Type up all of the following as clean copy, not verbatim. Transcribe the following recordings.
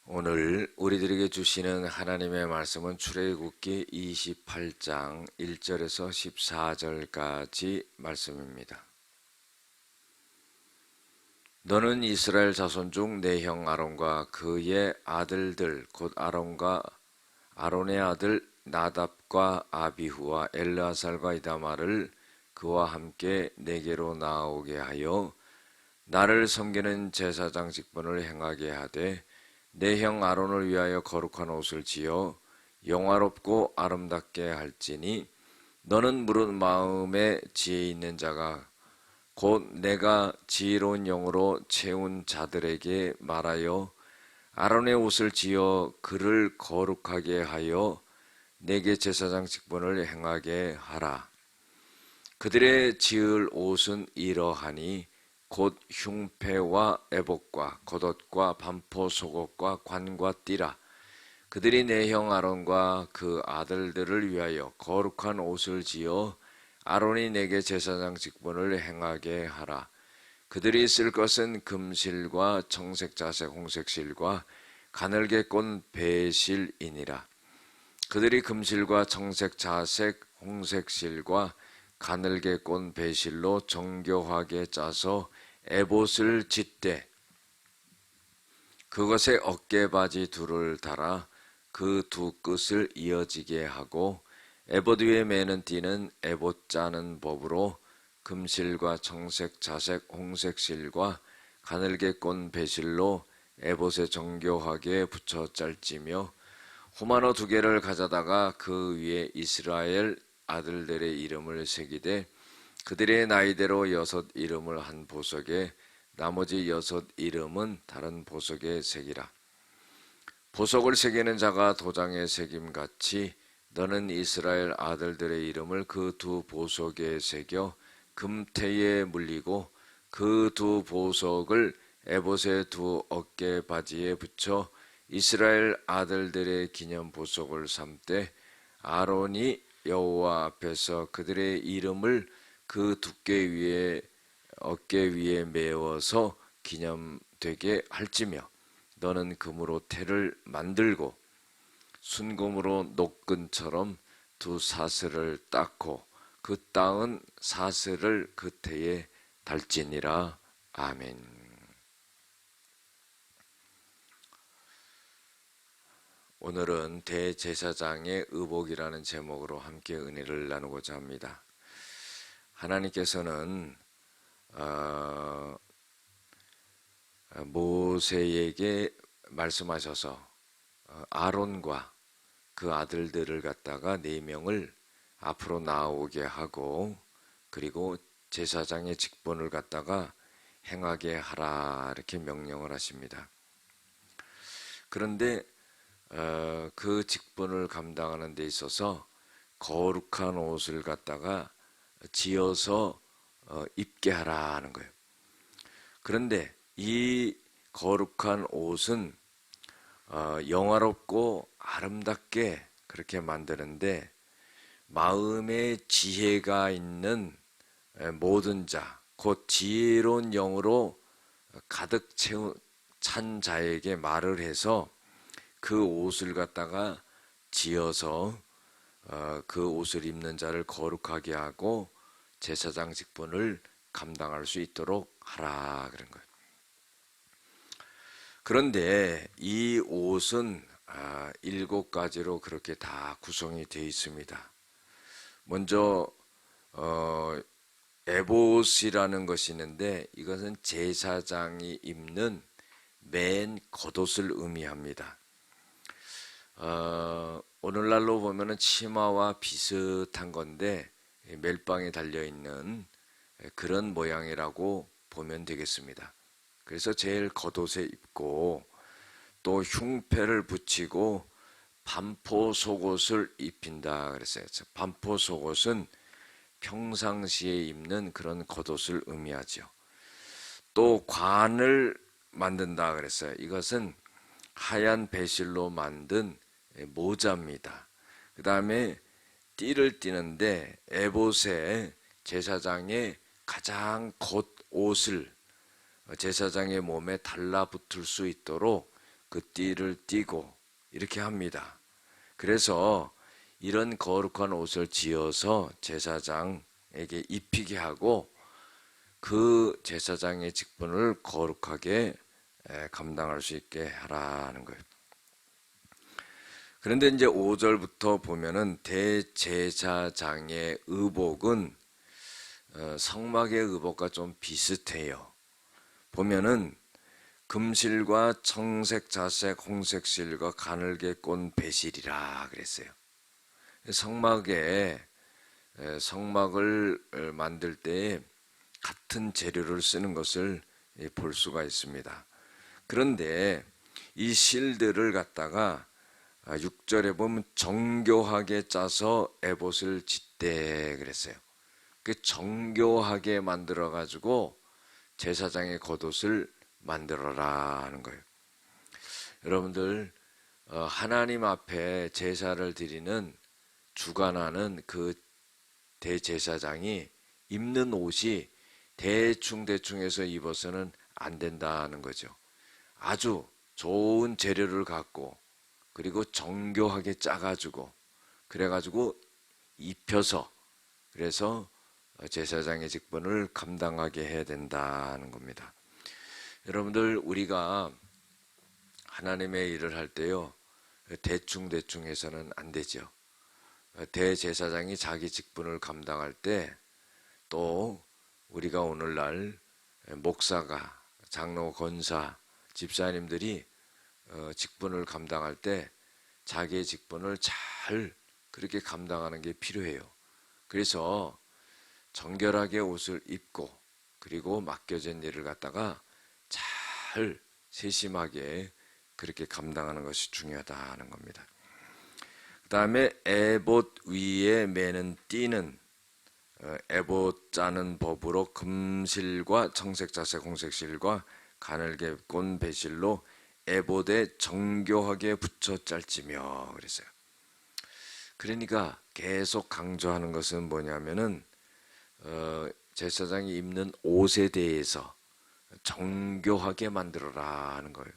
오늘 우리들에게 주시는 하나님의 말씀은 출애굽기 28장 1절에서 14절까지 말씀입니다. 너는 이스라엘 자손 중 내 형 아론과 그의 아들들 곧 아론의 아들 나답과 아비후와 엘르아살과 이다말을 그와 함께 내게로 나오게 하여 나를 섬기는 제사장 직분을 행하게 하되 내 형 아론을 위하여 거룩한 옷을 지어 영화롭고 아름답게 할지니 너는 무릇 마음에 지혜 있는 자가 곧 내가 지혜로운 영으로 채운 자들에게 말하여 아론의 옷을 지어 그를 거룩하게 하여 내게 제사장 직분을 행하게 하라. 그들의 지을 옷은 이러하니 곧 흉패와 애복과 겉옷과 반포 속옷과 관과 띠라. 그들이 내 형 아론과 그 아들들을 위하여 거룩한 옷을 지어 아론이 내게 제사장 직분을 행하게 하라. 그들이 쓸 것은 금실과 청색 자색 홍색실과 가늘게 꼰 배실이니라. 그들이 금실과 청색 자색 홍색실과 가늘게 꼰 배실로 정교하게 짜서 에봇을 짓되 그것에 어깨바지 둘을 달아 그 두 끝을 이어지게 하고 에봇 위에 매는 띠는 에봇 짜는 법으로 금실과 청색 자색 홍색 실과 가늘게 꼰 배실로 에봇에 정교하게 붙여 짤지며 호마노 2개를 가져다가 그 위에 이스라엘 아들들의 이름을 새기되 그들의 나이대로 6 이름을 한 보석에 나머지 6 이름은 다른 보석에 새기라. 보석을 새기는 자가 도장에 새김같이 너는 이스라엘 아들들의 이름을 그 2 보석에 새겨 금태에 물리고 그 2 보석을 에봇의 2 어깨 바지에 붙여 이스라엘 아들들의 기념 보석을 삼되 아론이 여호와 앞에서 그들의 이름을 그 두께 위에 어깨 위에 메워서 기념되게 할지며 너는 금으로 태를 만들고 순금으로 녹근처럼 2 사슬을 닦고 그 닦은 사슬을 그 태에 달지니라. 아멘. 오늘은 대제사장의 의복이라는 제목으로 함께 은혜를 나누고자 합니다. 하나님께서는 모세에게 말씀하셔서 아론과 그 아들들을 갖다가 4명을 앞으로 나오게 하고 그리고 제사장의 직분을 갖다가 행하게 하라 이렇게 명령을 하십니다. 그런데 그 직분을 감당하는 데 있어서 거룩한 옷을 갖다가 지어서 입게 하라 하는 거예요. 그런데 이 거룩한 옷은 영화롭고 아름답게 그렇게 만드는데 마음에 지혜가 있는 모든 자, 곧 지혜로운 영으로 가득 찬 자에게 말을 해서 그 옷을 갖다가 지어서 그 옷을 입는 자를 거룩하게 하고 제사장 직분을 감당할 수 있도록 하라 그런 거예요. 그런데 이 옷은 7가지로 그렇게 다 구성이 되어 있습니다. 먼저 에봇이라는 것이 있는데 이것은 제사장이 입는 맨 겉옷을 의미합니다. 오늘날로 보면은 치마와 비슷한 건데 멜빵에 달려있는 그런 모양이라고 보면 되겠습니다. 그래서 제일 겉옷에 입고 또 흉패를 붙이고 반포 속옷을 입힌다 그랬어요. 반포 속옷은 평상시에 입는 그런 겉옷을 의미하죠. 또 관을 만든다 그랬어요. 이것은 하얀 배실로 만든 모자입니다. 그 다음에 띠를 띠는데 에봇에 제사장의 가장 겉옷을 제사장의 몸에 달라붙을 수 있도록 그 띠를 띠고 이렇게 합니다. 그래서 이런 거룩한 옷을 지어서 제사장에게 입히게 하고 그 제사장의 직분을 거룩하게 감당할 수 있게 하라는 거예요. 그런데 이제 5절부터 보면은 대제사장의 의복은 성막의 의복과 좀 비슷해요. 보면은 금실과 청색, 자색, 홍색 실과 가늘게 꼰 배실이라 그랬어요. 성막을 만들 때 같은 재료를 쓰는 것을 볼 수가 있습니다. 그런데 이 실들을 갖다가 6절에 보면 정교하게 짜서 에봇을 짓대 그랬어요. 그 정교하게 만들어 가지고 제사장의 겉옷을 만들어라 하는 거예요. 여러분들 하나님 앞에 제사를 드리는 주관하는 그 대제사장이 입는 옷이 대충해서 입어서는 안 된다는 거죠. 아주 좋은 재료를 갖고 그리고 정교하게 짜가지고 그래가지고 입혀서 그래서 제사장의 직분을 감당하게 해야 된다는 겁니다. 여러분들 우리가 하나님의 일을 할 때요 대충 해서는 안 되죠. 대제사장이 자기 직분을 감당할 때 또 우리가 오늘날 목사가 장로 권사 집사님들이 직분을 감당할 때 자기의 직분을 잘 그렇게 감당하는 게 필요해요. 그래서 정결하게 옷을 입고 그리고 맡겨진 일을 갖다가 잘 세심하게 그렇게 감당하는 것이 중요하다는 겁니다. 그 다음에 에봇 위에 매는 띠는 에봇 짜는 법으로 금실과 청색, 자색, 홍색 실과 가늘게 꼰 배실로 에봇에 정교하게 붙여 짤지며 그랬어요. 그러니까 계속 강조하는 것은 뭐냐면은 제사장이 입는 옷에 대해서 정교하게 만들어라 하는 거예요.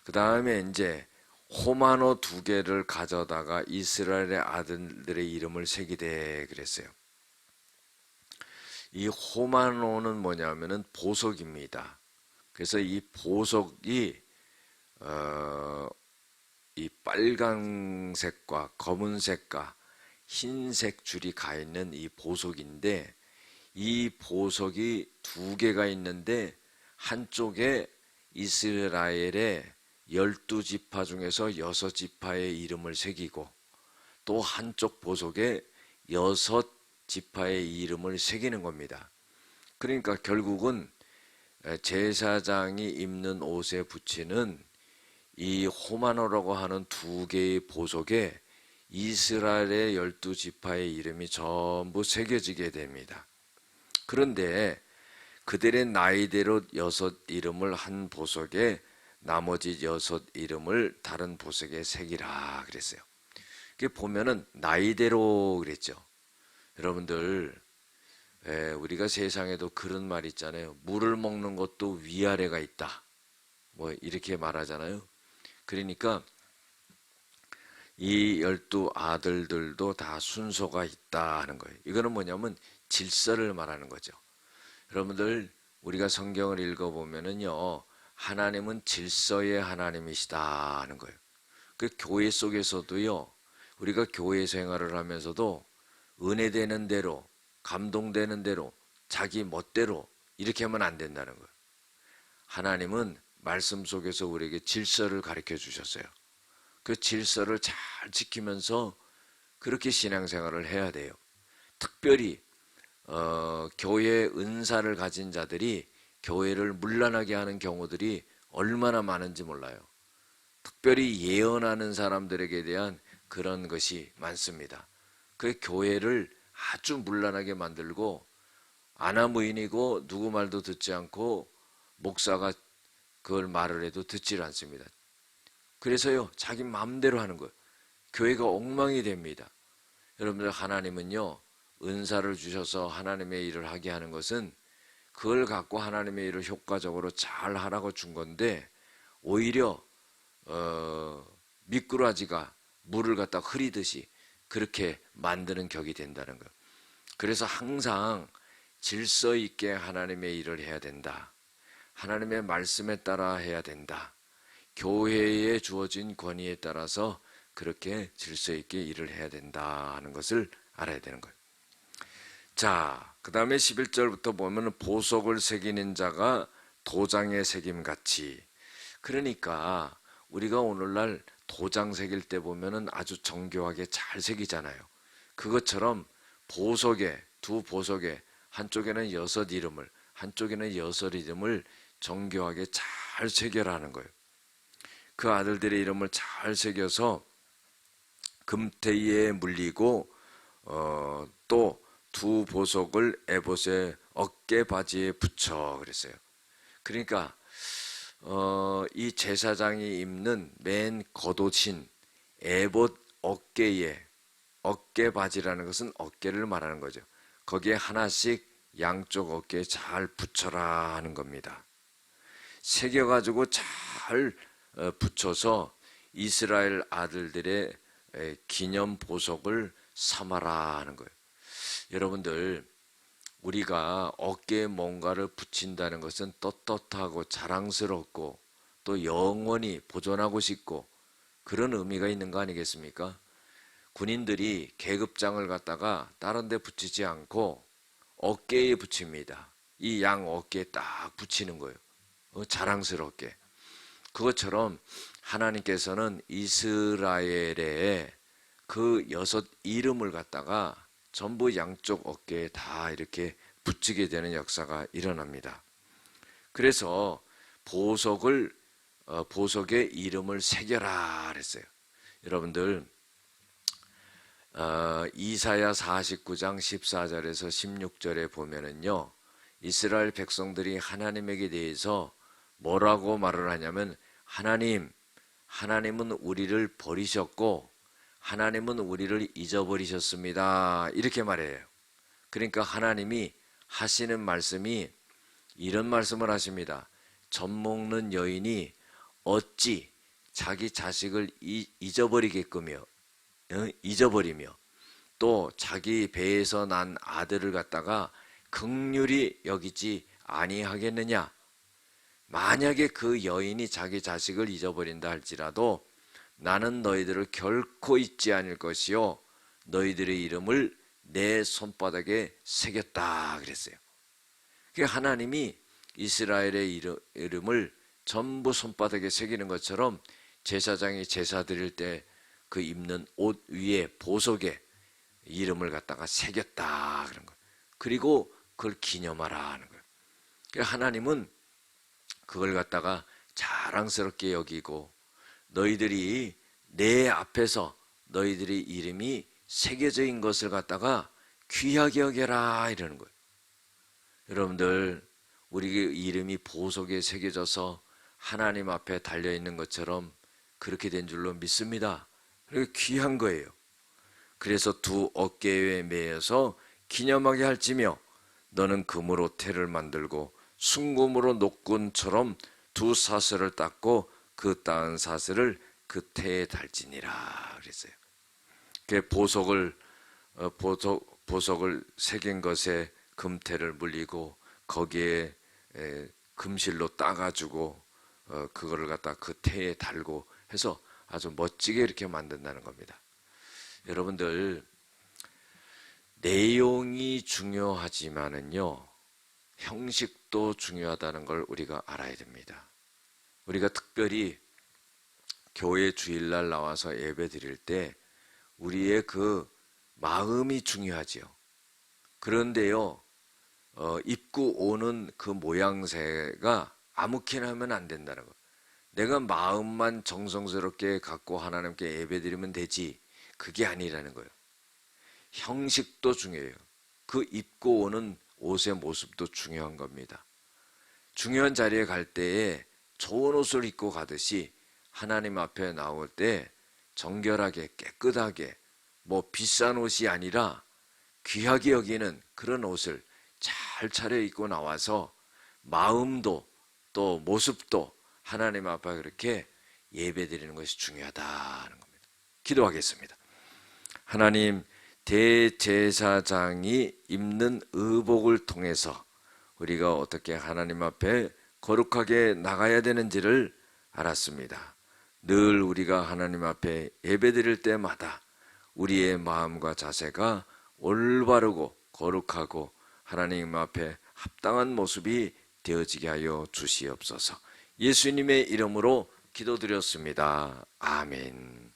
그 다음에 이제 호마노 2개를 가져다가 이스라엘의 아들들의 이름을 새기되 그랬어요. 이 호마노는 뭐냐면은 보석입니다. 그래서 이 보석이 이 빨강색과 검은색과 흰색 줄이 가 있는 이 보석인데 이 보석이 2개가 있는데 한쪽에 이스라엘의 12지파 중에서 6지파의 이름을 새기고 또 한쪽 보석에 6지파의 이름을 새기는 겁니다. 그러니까 결국은 제사장이 입는 옷에 붙이는 이 호마노라고 하는 2개의 보석에 이스라엘의 12지파의 이름이 전부 새겨지게 됩니다. 그런데 그들의 나이대로 6 이름을 한 보석에 나머지 6 이름을 다른 보석에 새기라 그랬어요. 그게 보면은 나이대로 그랬죠. 여러분들 우리가 세상에도 그런 말 있잖아요. 물을 먹는 것도 위아래가 있다. 뭐 이렇게 말하잖아요. 그러니까 이 12 아들들도 다 순서가 있다 하는 거예요. 이거는 뭐냐면 질서를 말하는 거죠. 여러분들 우리가 성경을 읽어보면은요 하나님은 질서의 하나님이시다 하는 거예요. 그 교회 속에서도요 우리가 교회 생활을 하면서도 은혜되는 대로 감동되는 대로 자기 멋대로 이렇게 하면 안 된다는 거예요. 하나님은 말씀 속에서 우리에게 질서를 가르쳐 주셨어요. 그 질서를 잘 지키면서 그렇게 신앙생활을 해야 돼요. 특별히 교회의 은사를 가진 자들이 교회를 문란하게 하는 경우들이 얼마나 많은지 몰라요. 특별히 예언하는 사람들에게 대한 그런 것이 많습니다. 그 교회를 아주 문란하게 만들고 아나무인이고 누구 말도 듣지 않고 목사가 그걸 말을 해도 듣질 않습니다. 그래서요 자기 마음대로 하는 거예요. 교회가 엉망이 됩니다. 여러분들 하나님은요 은사를 주셔서 하나님의 일을 하게 하는 것은 그걸 갖고 하나님의 일을 효과적으로 잘 하라고 준 건데 오히려 미꾸라지가 물을 갖다 흐리듯이 그렇게 만드는 격이 된다는 것. 그래서 항상 질서 있게 하나님의 일을 해야 된다. 하나님의 말씀에 따라 해야 된다. 교회에 주어진 권위에 따라서 그렇게 질서 있게 일을 해야 된다 하는 것을 알아야 되는 거예요. 자, 그 다음에 11절부터 보면 보석을 새기는 자가 도장에 새김같이, 그러니까 우리가 오늘날 도장 새길 때 보면은 아주 정교하게 잘 새기잖아요. 그것처럼 보석에, 두 보석에 한쪽에는 6 이름을, 한쪽에는 6 이름을 정교하게 잘 새겨라는 거예요. 그 아들들의 이름을 잘 새겨서 금태에 물리고 또 두 보석을 에봇의 어깨 바지에 붙여 그랬어요. 그러니까 이 제사장이 입는 맨 겉옷인 에봇 어깨에, 어깨 바지라는 것은 어깨를 말하는 거죠. 거기에 하나씩 양쪽 어깨에 잘 붙여라 하는 겁니다. 새겨가지고 잘 붙여서 이스라엘 아들들의 기념 보석을 삼아라 하는 거예요. 여러분들, 우리가 어깨에 뭔가를 붙인다는 것은 떳떳하고 자랑스럽고 또 영원히 보존하고 싶고 그런 의미가 있는 거 아니겠습니까? 군인들이 계급장을 갖다가 다른 데 붙이지 않고 어깨에 붙입니다. 이 양 어깨에 딱 붙이는 거예요. 자랑스럽게. 그것처럼 하나님께서는 이스라엘의 그 6 이름을 갖다가 전부 양쪽 어깨에 다 이렇게 붙이게 되는 역사가 일어납니다. 그래서 보석에 이름을 새겨라 그랬어요. 여러분들, 이사야 49장 14절에서 16절에 보면은요, 이스라엘 백성들이 하나님에게 대해서 뭐라고 말을 하냐면, 하나님은 우리를 버리셨고 하나님은 우리를 잊어버리셨습니다. 이렇게 말해요. 그러니까 하나님이 하시는 말씀이 이런 말씀을 하십니다. 젖 먹는 여인이 어찌 자기 자식을 잊어버리며 또 자기 배에서 난 아들을 갖다가 긍휼히 여기지 아니하겠느냐. 만약에 그 여인이 자기 자식을 잊어버린다 할지라도 나는 너희들을 결코 잊지 않을 것이요 너희들의 이름을 내 손바닥에 새겼다 그랬어요. 하나님이 이스라엘의 이름을 전부 손바닥에 새기는 것처럼 제사장이 제사 드릴 때 그 입는 옷 위에 보석에 이름을 갖다가 새겼다 그런 거예요. 그리고 그걸 기념하라 하는 거예요. 하나님은 그걸 갖다가 자랑스럽게 여기고 너희들이 내 앞에서 너희들의 이름이 새겨져 있는 것을 갖다가 귀하게 여겨라 이러는 거예요. 여러분들, 우리 이름이 보석에 새겨져서 하나님 앞에 달려있는 것처럼 그렇게 된 줄로 믿습니다. 그리고 귀한 거예요. 그래서 두 어깨에 매여서 기념하게 할지며 너는 금으로 태를 만들고 순금으로 녹군처럼 두 사슬을 닦고 그 따은 사슬을 그 태에 달지니라 그랬어요. 보석을 새긴 것에 금태를 물리고 거기에 금실로 따가지고 그거를 갖다 그 태에 달고 해서 아주 멋지게 이렇게 만든다는 겁니다. 여러분들, 내용이 중요하지만은요, 형식도 중요하다는 걸 우리가 알아야 됩니다. 우리가 특별히 교회 주일날 나와서 예배 드릴 때 우리의 그 마음이 중요하지요. 그런데요, 입고 오는 그 모양새가 아무렇게나 하면 안 된다는 거. 내가 마음만 정성스럽게 갖고 하나님께 예배 드리면 되지, 그게 아니라는 거예요. 형식도 중요해요. 그 입고 오는 옷의 모습도 중요한 겁니다. 중요한 자리에 갈 때에 좋은 옷을 입고 가듯이 하나님 앞에 나올 때 정결하게 깨끗하게 비싼 옷이 아니라 귀하게 여기는 그런 옷을 잘 차려입고 나와서 마음도 또 모습도 하나님 앞에 그렇게 예배드리는 것이 중요하다는 겁니다. 기도하겠습니다. 하나님, 대제사장이 입는 의복을 통해서 우리가 어떻게 하나님 앞에 거룩하게 나가야 되는지를 알았습니다. 늘 우리가 하나님 앞에 예배드릴 때마다 우리의 마음과 자세가 올바르고 거룩하고 하나님 앞에 합당한 모습이 되어지게 하여 주시옵소서. 예수님의 이름으로 기도드렸습니다. 아멘.